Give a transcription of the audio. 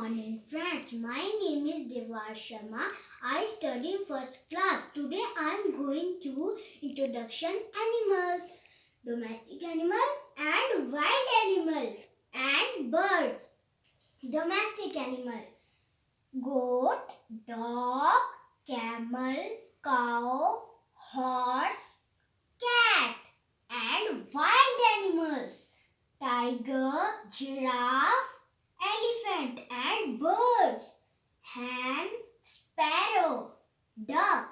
morning, friends. My name is Devansh. I study in first class. Today I am going to introduction animals, domestic animal and wild animal and birds. Domestic animal: goat, dog, camel, cow, horse, cat. And wild animals: tiger, giraffe, elephant and birds, hen, sparrow, duck,